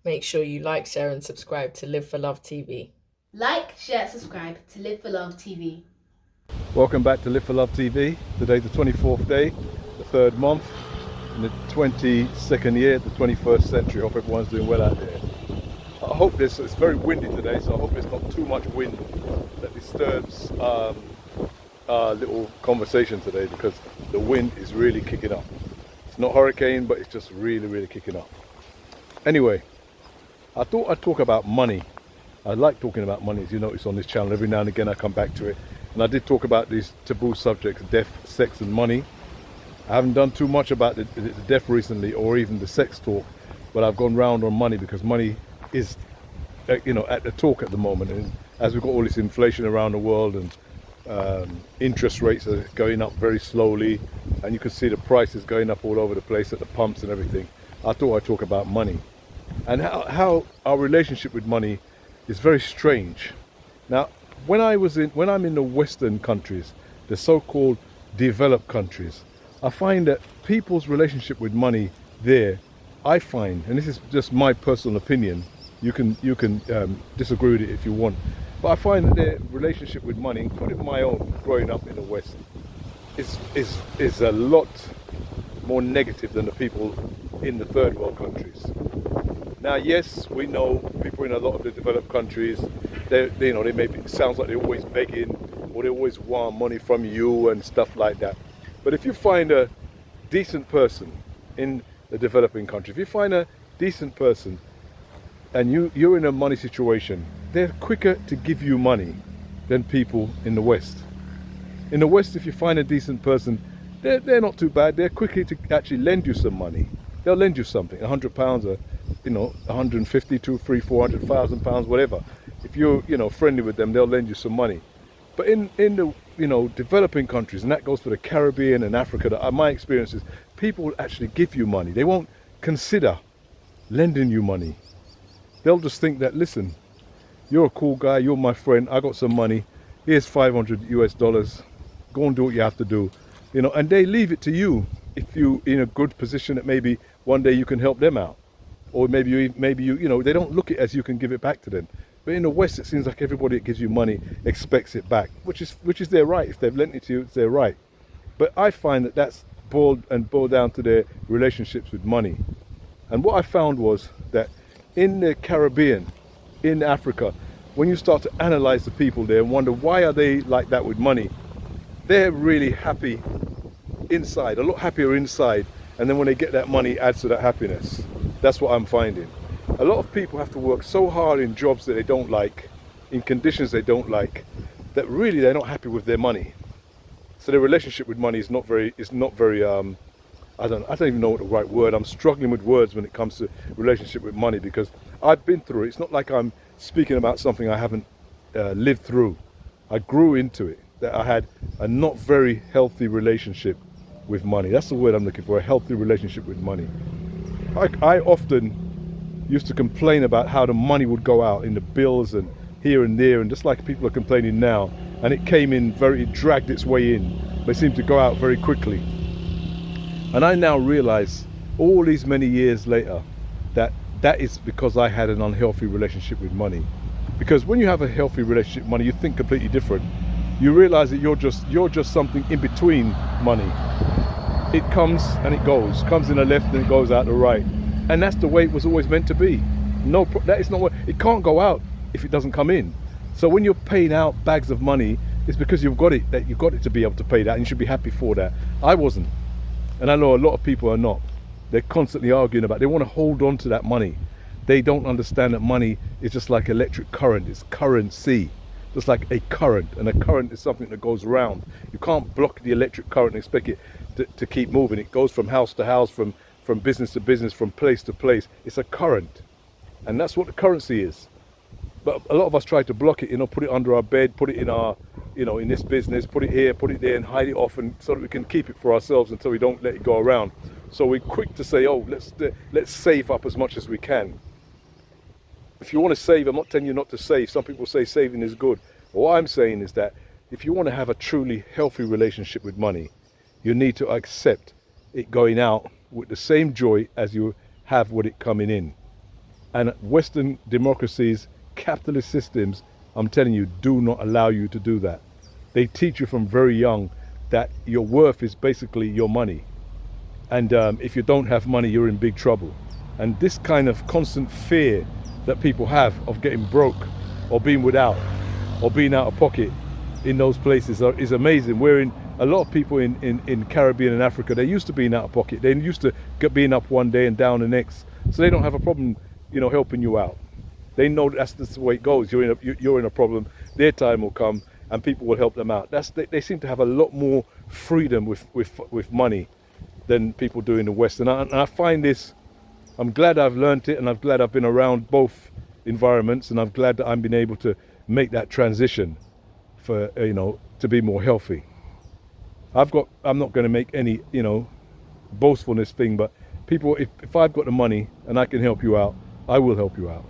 Make sure you like, share, and subscribe to Live for Love TV. Like, share, subscribe to Live for Love TV. Welcome back to Live for Love TV. Today's the 24th day, the third month, in the 22nd year, the 21st century. Hope everyone's doing well out there. I hope it's very windy today, so I hope there's not too much wind that disturbs our little conversation today, because the wind is really kicking up. It's not hurricane, but it's just really kicking up. Anyway, I thought I'd talk about money. I like talking about money, as you notice on this channel. Every now and again I come back to it. And I did talk about these taboo subjects, death, sex and money. I haven't done too much about the death recently, or even the sex talk, but I've gone round on money because money is, at the talk at the moment. And as we've got all this inflation around the world, and interest rates are going up very slowly, and you can see the prices going up all over the place at the pumps and everything, I thought I'd talk about money and how our relationship with money is very strange. Now, when I'm in the Western countries, the so-called developed countries, I find that people's relationship with money there, I find, and this is just my personal opinion, you can disagree with it if you want, but I find that their relationship with money, including my own growing up in the West, is a lot more negative than the people in the third world countries. Now, yes, we know people in a lot of the developed countries, they maybe, it sounds like they're always begging, or they always want money from you and stuff like that. But if you find a decent person in the developing country, if you find a decent person and you're in a money situation, they're quicker to give you money than people in the West. In the West, if you find a decent person, they're not too bad. They're quicker to actually lend you some money. They'll lend you something, £100 or 150, 200, 300, 400,000 pounds, whatever. If you're friendly with them, they'll lend you some money. But in the developing countries, and that goes for the Caribbean and Africa, my experience is people will actually give you money. They won't consider lending you money. They'll just think that, listen, you're a cool guy, you're my friend, I got some money, here's 500 US dollars, go and do what you have to do, and they leave it to you if you're in a good position that maybe one day you can help them out. Or maybe you they don't look at it as you can give it back to them. But in the West, it seems like everybody that gives you money expects it back, which is their right. If they've lent it to you, it's their right. But I find that that's boiled down to their relationships with money. And what I found was that in the Caribbean, in Africa, when you start to analyze the people there and wonder why are they like that with money, they're really happy inside, a lot happier inside, and then when they get that money, it adds to that happiness. That's what I'm finding. A lot of people have to work so hard in jobs that they don't like, in conditions they don't like, that really they're not happy with their money. So their relationship with money is not very I don't even know what the right word. I'm struggling with words when it comes to relationship with money, because I've been through it. It's not like I'm speaking about something I haven't lived through. I grew into it, that I had a not very healthy relationship with money. That's the word I'm looking for, a healthy relationship with money. I often used to complain about how the money would go out in the bills and here and there, and just like people are complaining now, and it came in it dragged its way in, but it seemed to go out very quickly. And I now realize, all these many years later, that is because I had an unhealthy relationship with money. Because when you have a healthy relationship with money, you think completely different. You realize that you're just something in between money. It comes and it goes, comes in the left and it goes out the right, and that's the way it was always meant to be. That is not what it can't go out if it doesn't come in. So when you're paying out bags of money, it's because you've got it to be able to pay that, and you should be happy for that. I wasn't, and I know a lot of people are not. They're constantly arguing about, they want to hold on to that money. They don't understand that money is just like electric current. It's currency, just like a current, and a current is something that goes around. You can't block the electric current and expect it to keep moving. It goes from house to house, from business to business, from place to place. It's a current, and that's what the currency is. But a lot of us try to block it, put it under our bed, put it in our, in this business, put it here, put it there, and hide it off, and so that we can keep it for ourselves until we don't let it go around. So we're quick to say, oh, let's save up as much as we can. If you want to save, I'm not telling you not to save. Some people say saving is good. But what I'm saying is that if you want to have a truly healthy relationship with money, you need to accept it going out with the same joy as you have with it coming in. And Western democracies, capitalist systems, I'm telling you, do not allow you to do that. They teach you from very young that your worth is basically your money. And if you don't have money, you're in big trouble. And this kind of constant fear that people have of getting broke or being without or being out of pocket in those places is amazing. Wherein a lot of people in Caribbean and Africa, they're used to being out of pocket. They're used to being up one day and down the next. So they don't have a problem, helping you out. They know that's the way it goes. You're in a problem, their time will come and people will help them out. They seem to have a lot more freedom with money than people do in the West. And I find this, I'm glad I've learned it, and I'm glad I've been around both environments, and I'm glad that I've been able to make that transition for, to be more healthy. I'm not going to make any, boastfulness thing, but people, if I've got the money and I can help you out, I will help you out.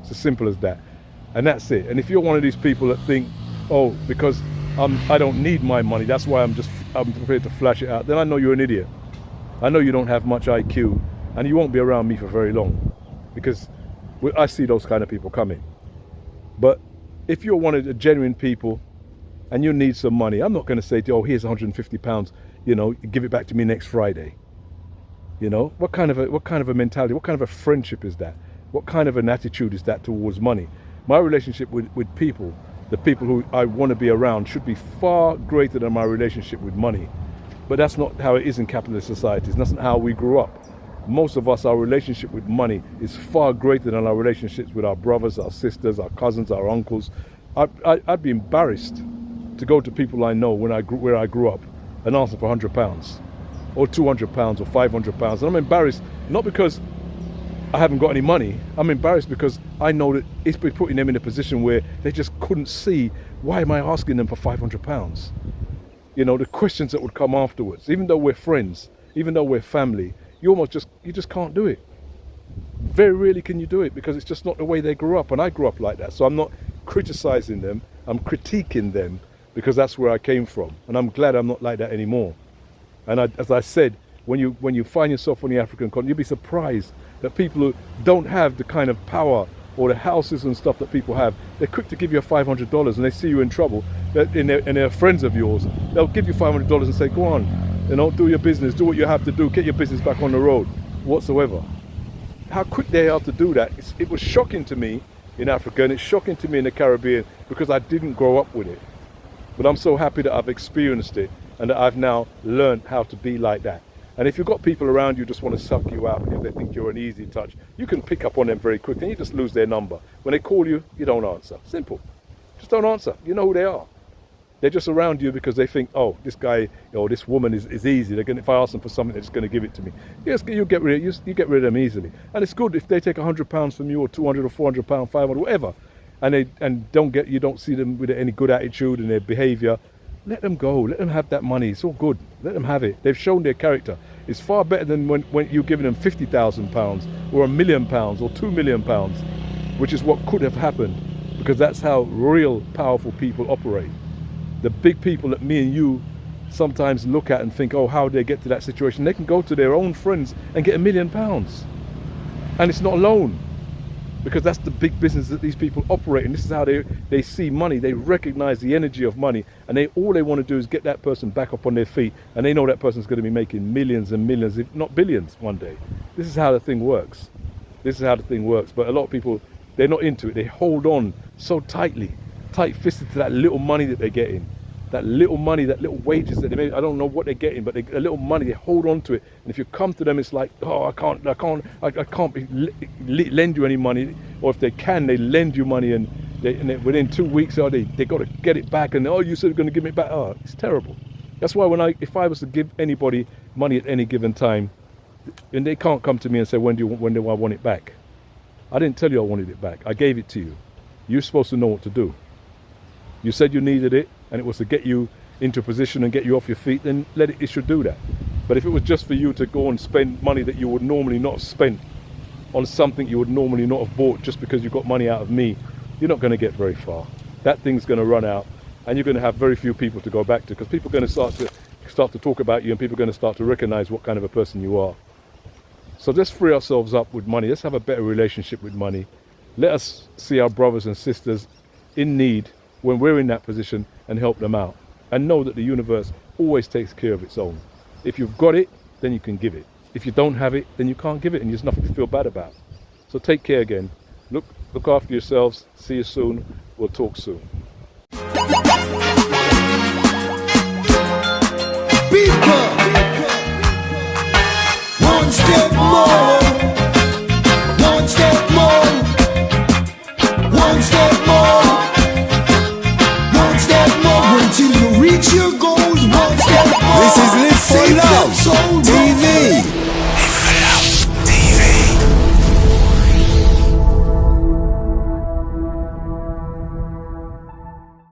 It's as simple as that. And that's it. And if you're one of these people that think, oh, because I don't need my money, that's why I'm prepared to flash it out, then I know you're an idiot. I know you don't have much IQ, and you won't be around me for very long, because I see those kind of people coming. But if you're one of the genuine people and you need some money, I'm not going to say to you, oh, here's 150 pounds, give it back to me next Friday. What kind of a mentality, what kind of a friendship is that? What kind of an attitude is that towards money? My relationship with people, the people who I want to be around, should be far greater than my relationship with money. But that's not how it is in capitalist societies. That's not how we grew up. Most of us, our relationship with money is far greater than our relationships with our brothers, our sisters, our cousins, our uncles. I'd be embarrassed to go to people I know where I grew up and ask them for £100 or £200 or £500. And I'm embarrassed, not because I haven't got any money. I'm embarrassed because I know that it's been putting them in a position where they just couldn't see, why am I asking them for £500? The questions that would come afterwards. Even though we're friends, even though we're family, you just can't do it. Very rarely can you do it, because it's just not the way they grew up, and I grew up like that. So I'm not criticizing them, I'm critiquing them, because that's where I came from, and I'm glad I'm not like that anymore. And as I said, when you find yourself on the African continent, you'll be surprised that people who don't have the kind of power or the houses and stuff that people have, they're quick to give you $500, and they see you in trouble, and they're friends of yours. They'll give you $500 and say, go on, do your business, do what you have to do, get your business back on the road, whatsoever. How quick they are to do that. It was shocking to me in Africa, and it's shocking to me in the Caribbean, because I didn't grow up with it. But I'm so happy that I've experienced it, and that I've now learned how to be like that. And if you've got people around you just want to suck you out because they think you're an easy touch, you can pick up on them very quickly, and you just lose their number. When they call you, you don't answer. Simple. Just don't answer. You know who they are. They're just around you because they think, oh, this guy or this woman is easy. If I ask them for something, they're just going to give it to me. Yes, you get rid of them easily. And it's good if they take £100 from you, or £200 or £400, £500, whatever, and you don't see them with any good attitude and their behaviour. Let them go. Let them have that money. It's all good. Let them have it. They've shown their character. It's far better than when you're giving them £50,000 or £1 million or £2 million, which is what could have happened, because that's how real powerful people operate. The big people that me and you sometimes look at and think, oh, how did they get to that situation? They can go to their own friends and get £1 million. And it's not a loan, because that's the big business that these people operate. And this is how they see money. They recognize the energy of money, and all they want to do is get that person back up on their feet, and they know that person's going to be making millions and millions, if not billions, one day. This is how the thing works. But a lot of people, they're not into it. They hold on so tightly, tight-fisted to that little money that they're getting. That little money, that little wages that they make. I don't know what they're getting, but a little money, they hold on to it. And if you come to them, it's like, oh, I can't lend you any money. Or if they can, they lend you money, and within 2 weeks, they got to get it back. And you said you're going to give me it back. Oh, it's terrible. That's why if I was to give anybody money at any given time, and they can't come to me and say, when do I want it back? I didn't tell you I wanted it back. I gave it to you. You're supposed to know what to do. You said you needed it, and it was to get you into a position and get you off your feet, then it should do that. But if it was just for you to go and spend money that you would normally not have spent on something you would normally not have bought just because you got money out of me, you're not going to get very far. That thing's going to run out, and you're going to have very few people to go back to, because people are going to start to talk about you, and people are going to start to recognize what kind of a person you are. So let's free ourselves up with money. Let's have a better relationship with money. Let us see our brothers and sisters in need when we're in that position and help them out. And know that the universe always takes care of its own. If you've got it, then you can give it. If you don't have it, then you can't give it, and there's nothing to feel bad about. So take care again. Look after yourselves. See you soon. We'll talk soon. People, one step more, one step more, one step more, one step more until you reach your goals. One step more. This is